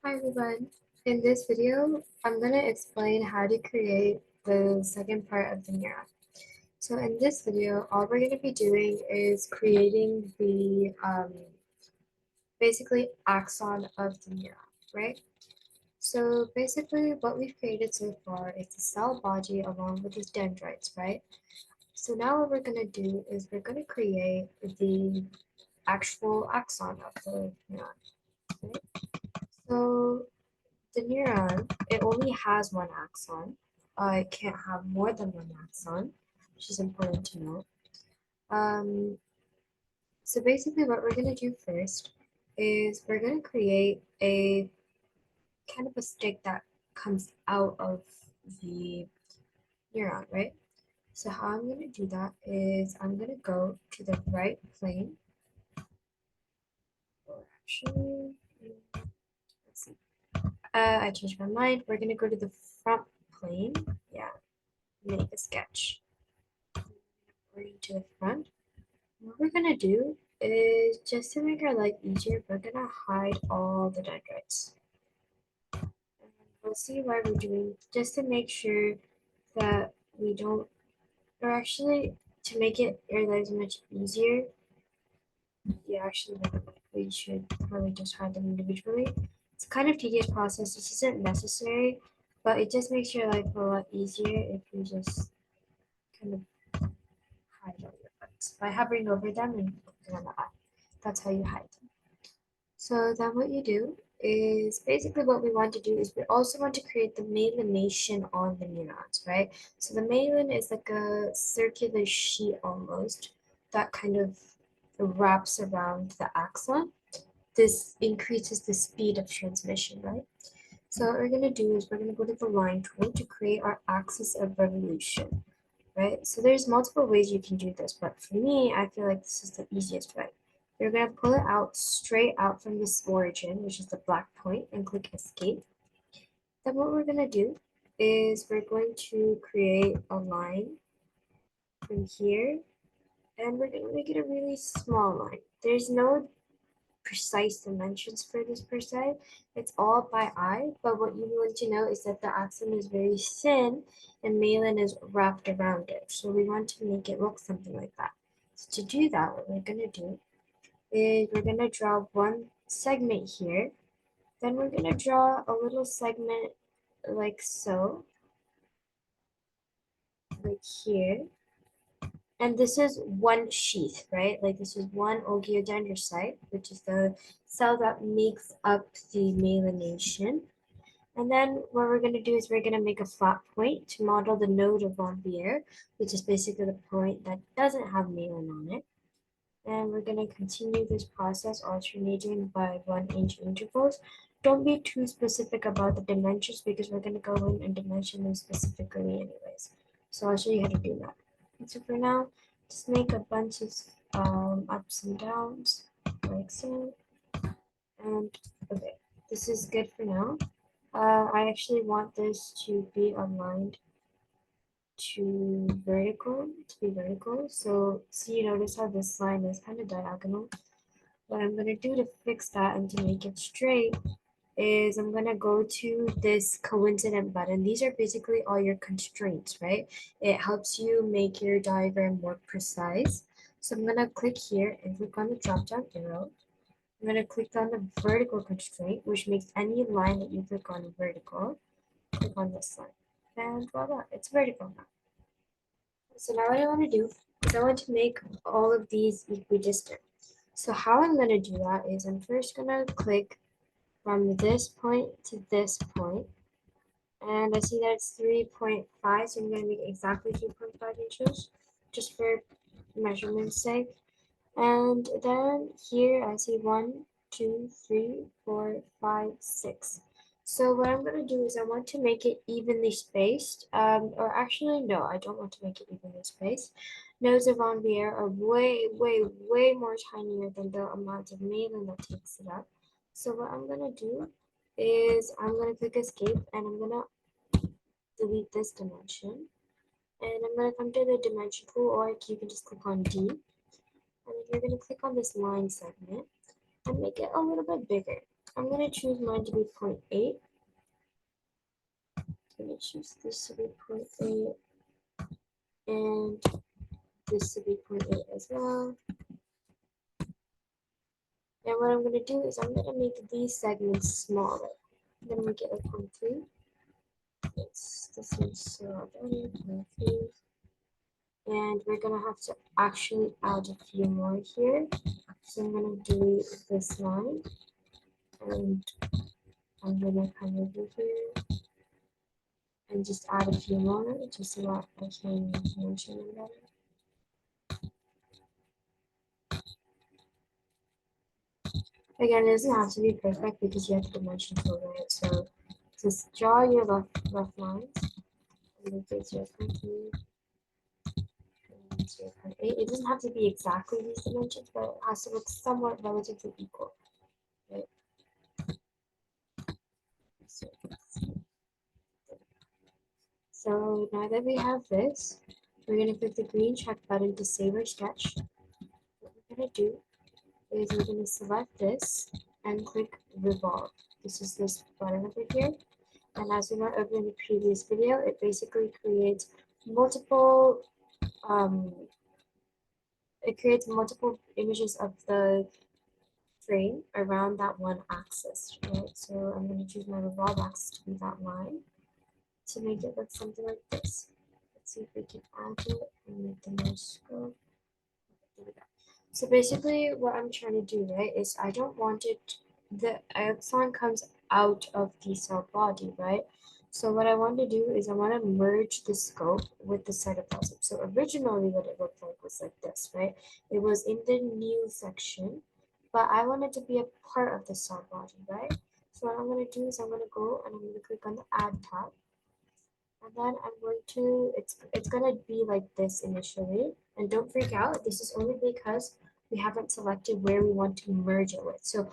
Hi everyone. In this video, I'm going to explain how to create the second part of the neuron. So in this video, all we're going to be doing is creating the basically axon of the neuron, right? So basically what we've created so far is the cell body along with its dendrites, right? So now what we're going to do is we're going to create the actual axon of the neuron, right? So the neuron, it only has one axon. It can't have more than one axon, which is important to know. Um, so basically what we're going to do first is we're going to create a kind of a stick that comes out of the neuron, right? So how I'm going to do that is I'm going to go to the right plane, or actually, let's see. I changed my mind. We're going to go to the front plane. Yeah, make a sketch. Going to the front. What we're gonna do is just to make our life easier, we're gonna hide all the dendrites. And we'll see why we're doing just to make sure that we don't, or actually to make it our lives much easier. Yeah, actually, we should probably just hide them individually. It's kind of tedious process. This isn't necessary, but it just makes your life a lot easier if you just kind of hide all your buttons by hovering over them and clicking on the eye. That's how you hide them. So then what you do is basically what we want to do is we also want to create the myelination on the neurons, right? So the myelin is like a circular sheet almost that kind of wraps around the axon. This increases the speed of transmission, right? So what we're going to do is we're going to go to the line tool to create our axis of revolution, right? So there's multiple ways you can do this, but for me, I feel like this is the easiest way. You're going to pull it out straight out from this origin, which is the black point, and click escape. Then what we're going to do is we're going to create a line from here, and we're going to make it a really small line. There's no precise dimensions for this per se. It's all by eye, but what you want to know is that the axon is very thin and myelin is wrapped around it. So we want to make it look something like that. So to do that, what we're going to do is we're going to draw one segment here. Then we're going to draw a little segment like so, like here. And this is one sheath, right? Like this is one ogiodendrocyte, which is the cell that makes up the myelination. And then what we're going to do is we're going to make a flat point to model the node of von Baer, which is basically the point that doesn't have myelin on it. And we're going to continue this process alternating by 1 inch intervals. Don't be too specific about the dimensions because we're going to go in and dimension them specifically anyways. So I'll show you how to do that. And so for now, just make a bunch of ups and downs like so. And okay, this is good for now. I actually want this to be aligned to be vertical. So see, you notice how this line is kind of diagonal. What I'm gonna do to fix that and to make it straight is I'm gonna go to this coincident button. These are basically all your constraints, right? It helps you make your diagram more precise. So I'm gonna click here and click on the drop down arrow. I'm going to click on the vertical constraint, which makes any line that you click on vertical. Click on this line. And voila, it's vertical now. So now what I want to do is I want to make all of these equidistant. So how I'm going to do that is I'm first going to click from this point to this point. And I see that it's 3.5, so I'm going to make exactly 3.5 inches, just for measurement's sake. And then here I see 1, 2, 3, 4, 5, 6. So what I'm going to do is I want to make it evenly spaced. Or actually, no, I don't want to make it evenly spaced. Nodes of von Baer are way more tinier than the amount of myelin that takes it up. So what I'm going to do is I'm going to click escape and I'm going to delete this dimension. And I'm going to come to the dimension tool, or you can just click on D. And then you're going to click on this line segment and make it a little bit bigger. I'm going to choose mine to be 0.8. I'm going to choose this to be 0.8 and this to be 0.8 as well. And what I'm going to do is I'm going to make these segments smaller. I'm going to make it like 0.3. This is so done, 0.3. And we're going to have to actually add a few more here. So I'm going to delete this line and I'm going to come over here and just add a few more just so that I can mention them better. Again, it doesn't have to be perfect because you have to dimension over it. So just draw your left lines. And make it 0.3 and 0.8. It doesn't have to be exactly these dimensions, but it has to look somewhat relatively equal. Right? So now that we have this, we're going to click the green check button to save our sketch. What we're going to do is we're going to select this and click revolve. This is this button over here. And as we went over in the previous video, it basically creates multiple images of the frame around that one axis, right? So I'm going to choose my revolve axis to be that line to make it look something like this. Let's see if we can add it and make the more scope. There we go. So basically what I'm trying to do, right, is I don't want it, the axon comes out of the cell body, right? So what I want to do is I want to merge the scope with the cytoplasm. So originally what it looked like was like this, right? It was in the new section, but I want it to be a part of the cell body, right? So what I'm going to do is I'm going to go and I'm going to click on the add tab. And then I'm going to, it's going to be like this initially. And don't freak out. This is only because we haven't selected where we want to merge it with. So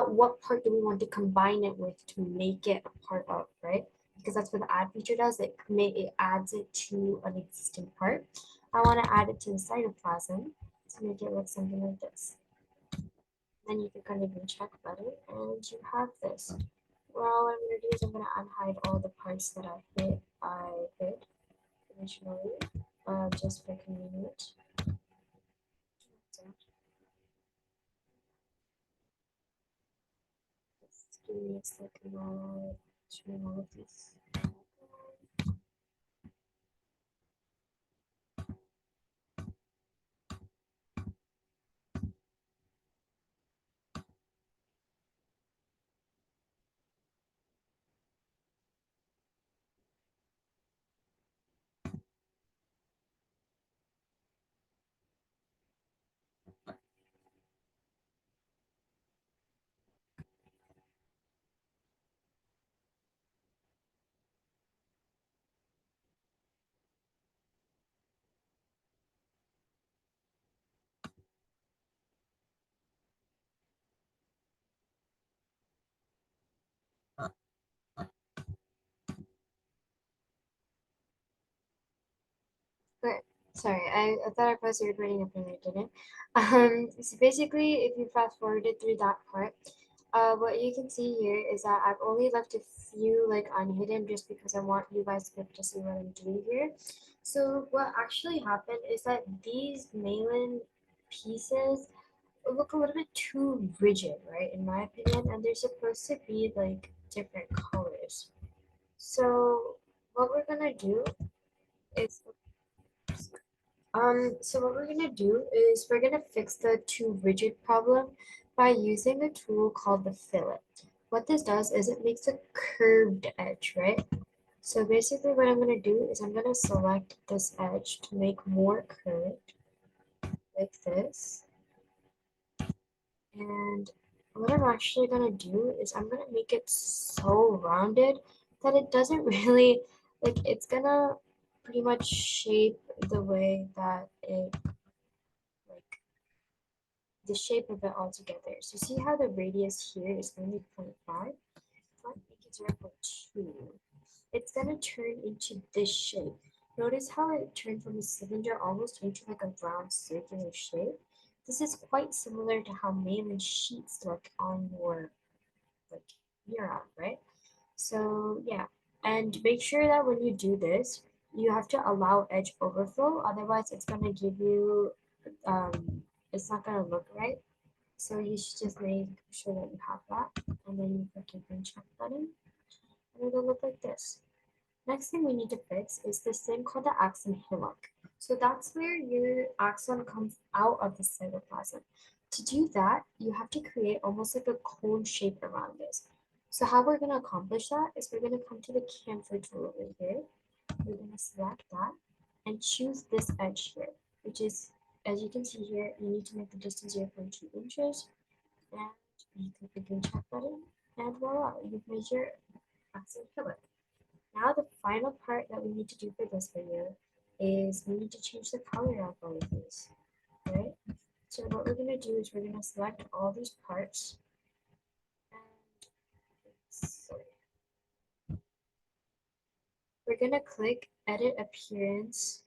what part do we want to combine it with to make it a part of, right? Because that's what the add feature does. It adds it to an existing part. I want to add it to the cytoplasm to make it look something like this. Then you click on the green check button and you have this. Well, what I'm going to do is I'm going to unhide all the parts that I hid initially, just for convenience. So, just give me a second while I turn all of these. But sorry, I thought I paused the recording up and I didn't. So basically, if you fast forwarded through that part, what you can see here is that I've only left a few like unhidden just because I want you guys to be able to see what I'm doing here. So what actually happened is that these Malin pieces look a little bit too rigid, right? In my opinion, and they're supposed to be like different colors. So what we're gonna do is so what we're gonna do is we're gonna fix the too rigid problem by using a tool called the fillet. What this does is it makes a curved edge, right? So basically what I'm gonna do is I'm gonna select this edge to make more curved like this. And what I'm actually gonna do is I'm gonna make it so rounded that it doesn't really, like it's gonna pretty much shape the way that it, like the shape of it all together. So see how the radius here is only 0.5? If I make it 0.2, it's gonna turn into this shape. Notice how it turned from a cylinder almost into like a round circular shape. This is quite similar to how Malin sheets look on your like neuron, right? So yeah, and make sure that when you do this, you have to allow edge overflow. Otherwise, it's gonna give you, it's not gonna look right. So you should just make sure that you have that, and then you click your green check button, and it'll look like this. Next thing we need to fix is this thing called the axon hillock. So that's where your axon comes out of the cytoplasm. To do that, you have to create almost like a cone shape around this. So how we're going to accomplish that is we're going to come to the camphor tool over here. We're going to select that and choose this edge here, which is, as you can see here, you need to make the distance 0.2 inches, and you click the green check button, and voila, you've made your axon hillock. Now the final part that we need to do for this video is we need to change the color of all of these, right? So what we're going to do is we're going to select all these parts, and sorry, we're going to click edit appearance.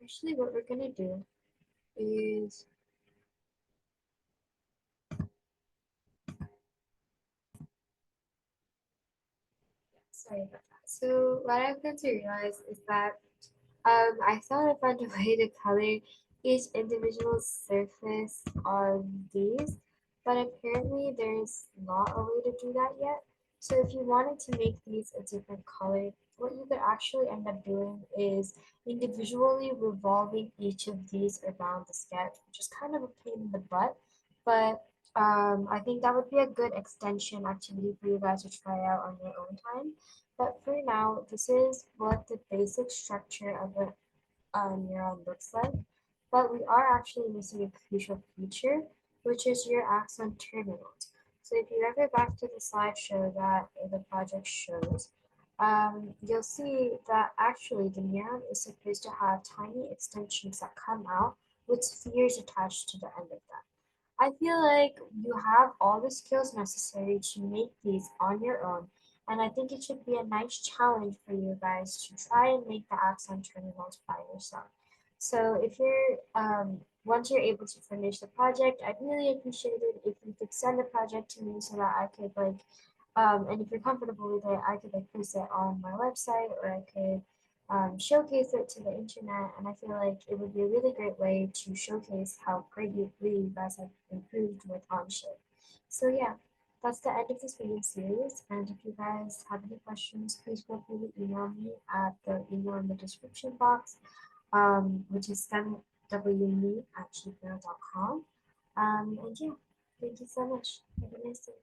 Actually, what we're going to do is, sorry about that. So what I've come to realize is that I thought I found a way to color each individual surface on these, but apparently there's not a way to do that yet. So if you wanted to make these a different color, what you could actually end up doing is individually revolving each of these around the sketch, which is kind of a pain in the butt, but I think that would be a good extension activity for you guys to try out on your own time. But for now, this is what the basic structure of a neuron looks like. But we are actually missing a crucial feature, which is your axon terminals. So if you ever back to the slideshow that the project shows, you'll see that actually the neuron is supposed to have tiny extensions that come out with spheres attached to the end of them. I feel like you have all the skills necessary to make these on your own, and I think it should be a nice challenge for you guys to try and make the axon terminals by yourself. So if you're once you're able to finish the project, I'd really appreciate it if you could send the project to me so that I could like and if you're comfortable with it, I could like post it on my website, or I could showcase it to the internet. And I feel like it would be a really great way to showcase how greatly you guys have improved with Onshape. So yeah, that's the end of this video series. And if you guys have any questions, please feel free to email me at the email in the description box, which is stemwme@gmail.com. And yeah, thank you so much. Have a nice day.